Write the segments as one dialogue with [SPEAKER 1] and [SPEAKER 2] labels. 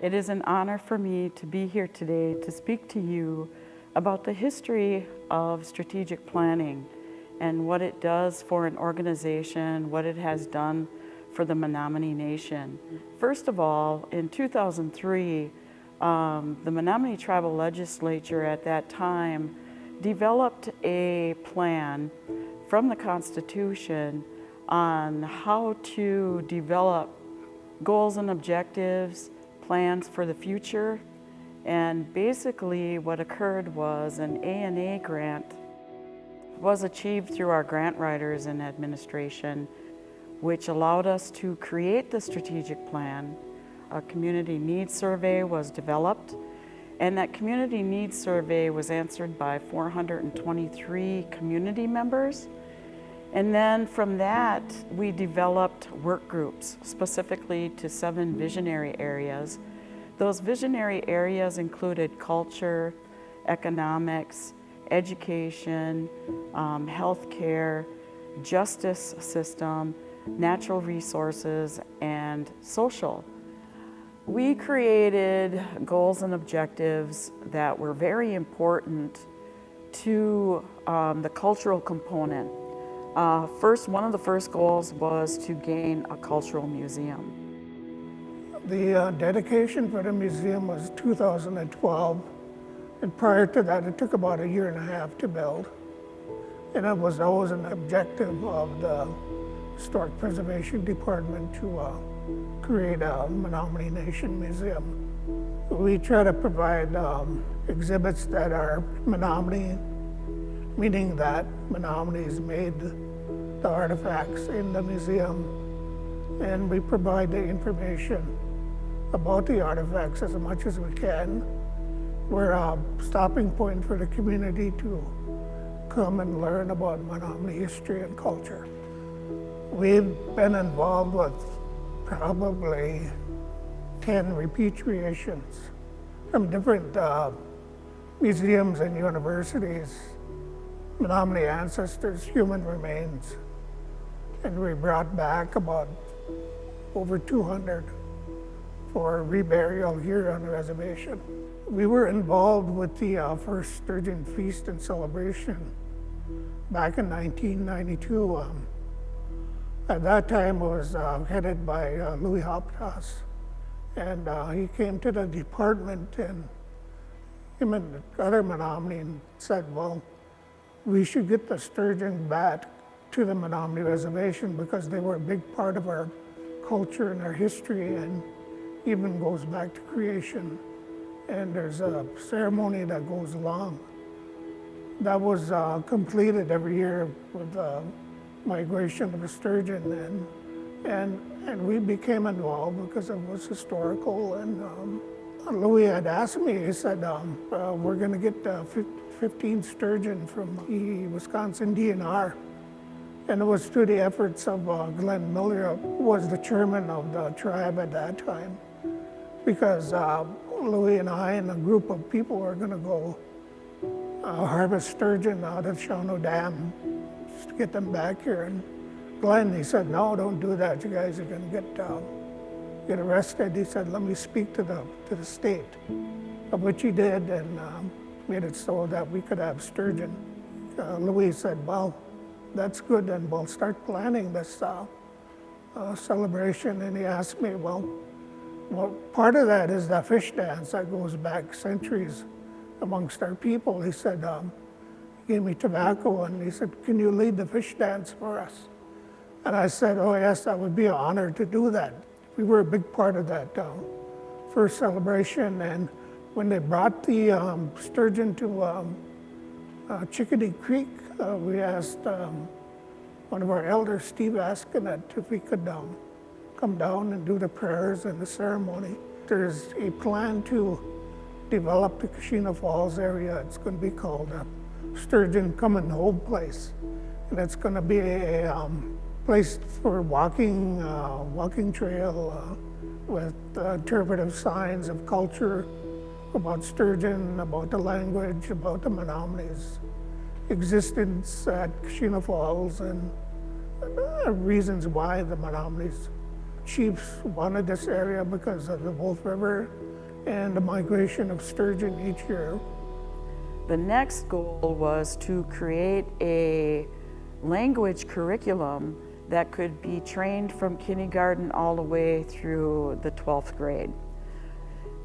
[SPEAKER 1] It is an honor for me to be here today to speak to you about the history of strategic planning and what it does for an organization, what it has done for the Menominee Nation. First of all, in 2003, the Menominee Tribal Legislature at that time developed a plan from the Constitution on how to develop goals and objectives, plans for the future. And basically what occurred was an A&A grant was achieved through our grant writers and administration, which allowed us to create the strategic plan. A community needs survey was developed, and that community needs survey was answered by 423 community members. And then from that, we developed work groups specifically to 7 visionary areas. Those visionary areas included culture, economics, education, healthcare, justice system, natural resources, and social. We created goals and objectives that were very important to the cultural component. One of the first goals was to gain a cultural museum.
[SPEAKER 2] The dedication for the museum was 2012, and prior to that it took about 1.5 years to build. And it was always an objective of the Historic Preservation Department to create a Menominee Nation Museum. We try to provide exhibits that are Menominee, meaning that Menominees made the artifacts in the museum, and we provide the information about the artifacts as much as we can. We're a stopping point for the community to come and learn about Menominee history and culture. We've been involved with probably 10 repatriations from different museums and universities, Menominee ancestors, human remains, and we brought back about over 200 for reburial here on the reservation. We were involved with the first sturgeon feast and celebration back in 1992. At that time it was headed by Louis Hoptas, and he came to the department, and him and the other Menominee said, well, we should get the sturgeon back to the Menominee Reservation because they were a big part of our culture and our history, and even goes back to creation. And there's a ceremony that goes along. That was completed every year with the migration of a sturgeon, and we became involved because it was historical. And Louis had asked me, he said, we're gonna get 15 sturgeon from the Wisconsin DNR. And it was through the efforts of Glenn Miller, who was the chairman of the tribe at that time, because Louis and I and a group of people were gonna go harvest sturgeon out of Shawano Dam just to get them back here. And Glenn, he said, no, don't do that. You guys are gonna get arrested. He said, let me speak to the state, of which he did, and made it so that we could have sturgeon. Louis said, well, that's good, and we'll start planning this celebration. And he asked me, well, part of that is the fish dance that goes back centuries amongst our people. He said, he gave me tobacco, and he said, can you lead the fish dance for us? And I said, oh yes, that would be an honor to do that. We were a big part of that first celebration, and when they brought the sturgeon to Chickadee Creek, we asked one of our elders, Steve Askinet, if we could come down and do the prayers and the ceremony. There's a plan to develop the Kashina Falls area. It's going to be called a Sturgeon Come and Hold Place. And it's going to be a place for walking trail with interpretive signs of culture about sturgeon, about the language, about the Menominees' existence at Kashina Falls, and reasons why the Menominees chiefs wanted this area because of the Wolf River, and the migration of sturgeon each year.
[SPEAKER 1] The next goal was to create a language curriculum that could be trained from kindergarten all the way through the 12th grade.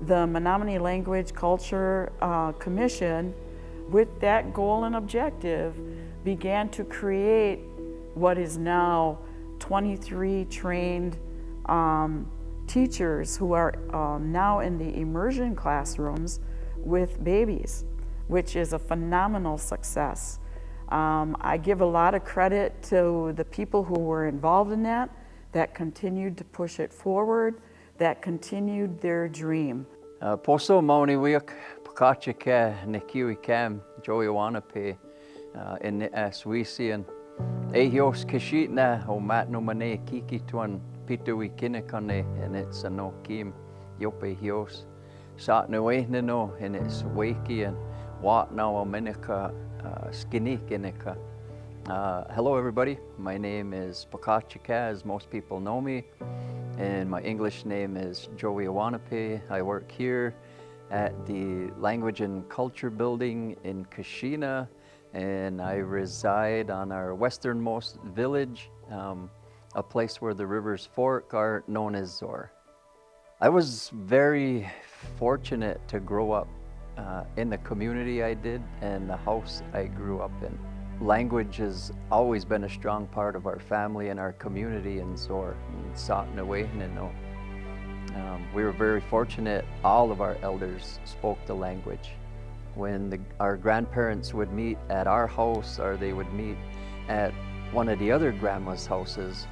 [SPEAKER 1] The Menominee Language Culture Commission, with that goal and objective, began to create what is now 23 trained teachers who are now in the immersion classrooms with babies, which is a phenomenal success. I give a lot of credit to the people who were involved in that continued to push it forward, that continued their dream.
[SPEAKER 3] Poso mauni wiak pakacha ke nekiwi kam Joey Wanape in Swisian. Ehios kishitna o matno mane kiki tuan pitui kinekane and it's a no kim yope hios. Sat no no and it's wakey and wat now a minika skinny kinika. Hello everybody, my name is Pakachika, as most people know me, and my English name is Joey Wanape. I work here at the Language and Culture Building in Kashina, and I reside on our westernmost village, a place where the rivers fork are known as Zor. I was very fortunate to grow up in the community I did and the house I grew up in. Language has always been a strong part of our family and our community in Zor. We were very fortunate, all of our elders spoke the language. When our grandparents would meet at our house or they would meet at one of the other grandma's houses,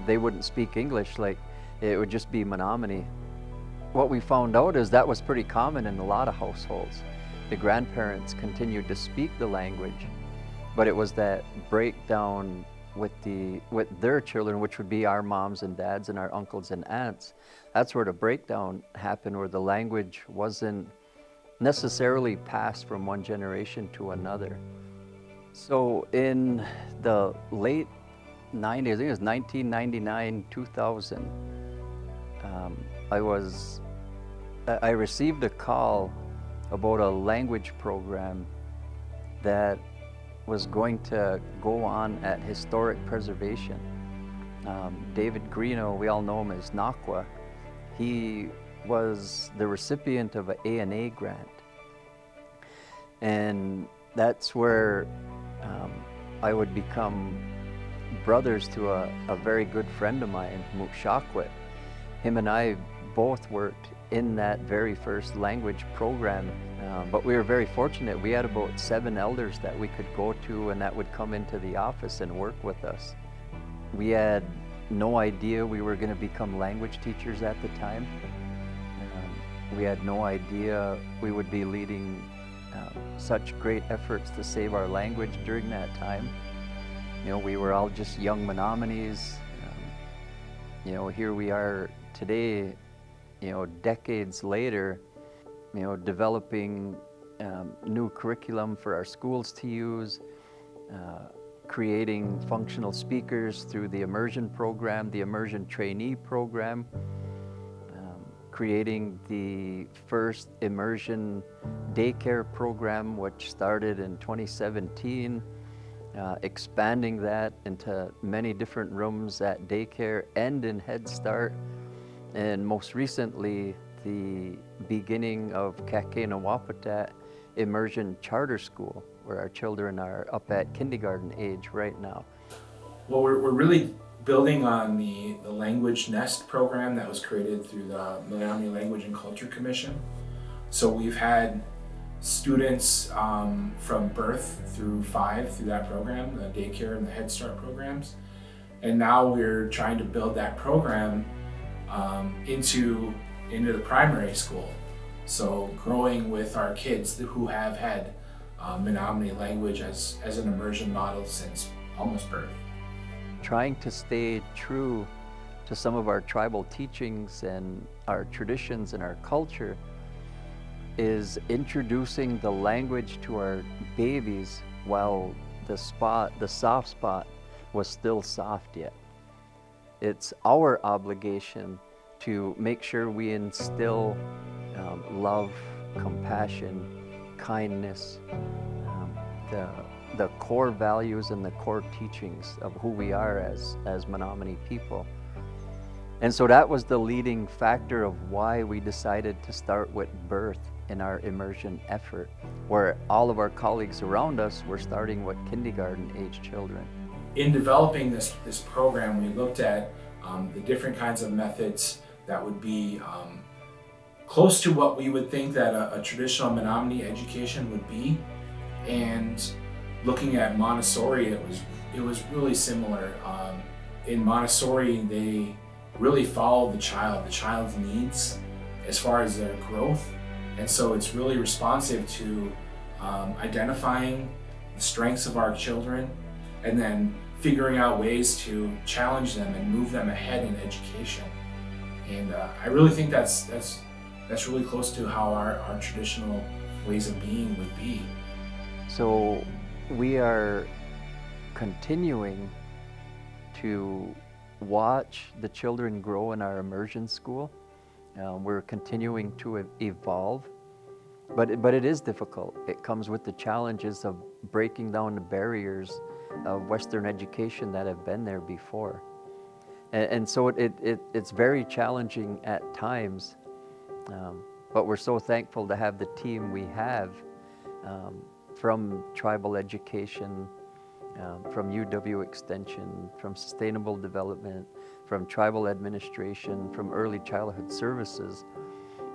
[SPEAKER 3] they wouldn't speak English, like it would just be Menominee. What we found out is that was pretty common in a lot of households. The grandparents continued to speak the language, but it was that breakdown with their children, which would be our moms and dads and our uncles and aunts. That's where the breakdown happened, where the language wasn't necessarily passed from one generation to another. So in the late 90s, I think it was 1999, 2000, I received a call about a language program that was going to go on at Historic Preservation. David Greeno, we all know him as Nakwa, he was the recipient of an A&A grant. And that's where I would become brothers to a very good friend of mine, Mook Shakwit. Him and I both worked in that very first language program, but we were very fortunate. We had about 7 elders that we could go to and that would come into the office and work with us. We had no idea we were going to become language teachers at the time. We had no idea we would be leading such great efforts to save our language during that time. You know, we were all just young Menominees. You know, here we are today, you know, decades later, you know, developing new curriculum for our schools to use, creating functional speakers through the immersion program, the immersion trainee program, creating the first immersion daycare program, which started in 2017, expanding that into many different rooms at daycare and in Head Start, and most recently, the beginning of Kakena-Wapatat Immersion Charter School, where our children are up at kindergarten age right now.
[SPEAKER 4] Well, we're really building on the Language Nest program that was created through the Menominee Language and Culture Commission. So we've had students from birth through 5 through that program, the daycare and the Head Start programs. And now we're trying to build that program into the primary school. So growing with our kids who have had Menominee language as an immersion model since almost birth.
[SPEAKER 3] Trying to stay true to some of our tribal teachings and our traditions and our culture is introducing the language to our babies while the soft spot was still soft yet. It's our obligation to make sure we instill love, compassion, kindness, the core values and the core teachings of who we are as Menominee people. And so that was the leading factor of why we decided to start with birth in our immersion effort, where all of our colleagues around us were starting with kindergarten-age children.
[SPEAKER 4] In developing this program, we looked at the different kinds of methods that would be close to what we would think that a traditional Menominee education would be, and looking at Montessori, it was really similar. In Montessori, they really follow the child's needs as far as their growth, and so it's really responsive to identifying the strengths of our children and then figuring out ways to challenge them and move them ahead in education. And I really think that's really close to how our traditional ways of being would be.
[SPEAKER 3] So we are continuing to watch the children grow in our immersion school. We're continuing to evolve, but it is difficult. It comes with the challenges of breaking down the barriers of Western education that have been there before. And so it's very challenging at times, but we're so thankful to have the team we have from tribal education, from UW Extension, from Sustainable Development, from Tribal Administration, from Early Childhood Services,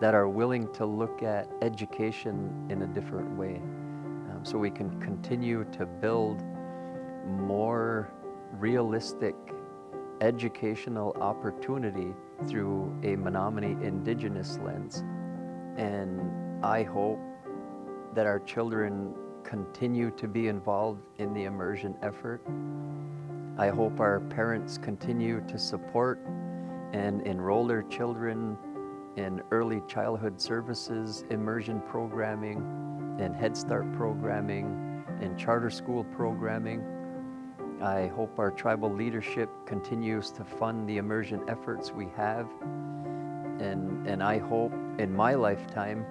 [SPEAKER 3] that are willing to look at education in a different way. So we can continue to build more realistic educational opportunity through a Menominee Indigenous lens. And I hope that our children continue to be involved in the immersion effort. I hope our parents continue to support and enroll their children in early childhood services, immersion programming, in Head Start programming, in charter school programming. I hope our tribal leadership continues to fund the immersion efforts we have. And I hope in my lifetime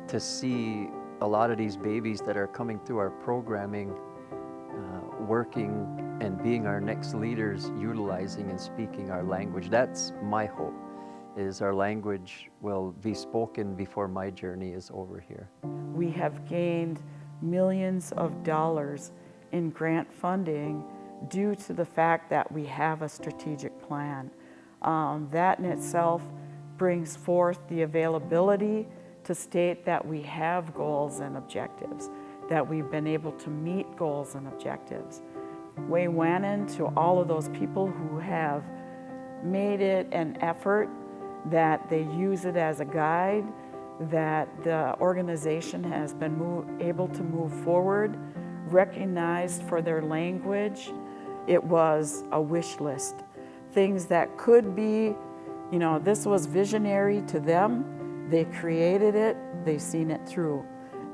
[SPEAKER 3] to see a lot of these babies that are coming through our programming working and being our next leaders, utilizing and speaking our language. That's my hope, is our language will be spoken before my journey is over here.
[SPEAKER 1] We have gained millions of dollars in grant funding due to the fact that we have a strategic plan. That in itself brings forth the availability to state that we have goals and objectives, that we've been able to meet goals and objectives. Waywanan, to all of those people who have made it an effort, that they use it as a guide, that the organization has been able to move forward, recognized for their language. It was a wish list. Things that could be, this was visionary to them. They created it, they've seen it through.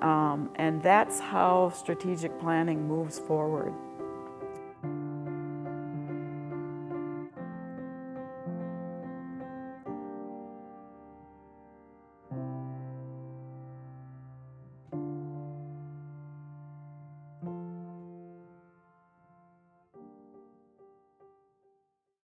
[SPEAKER 1] And that's how strategic planning moves forward.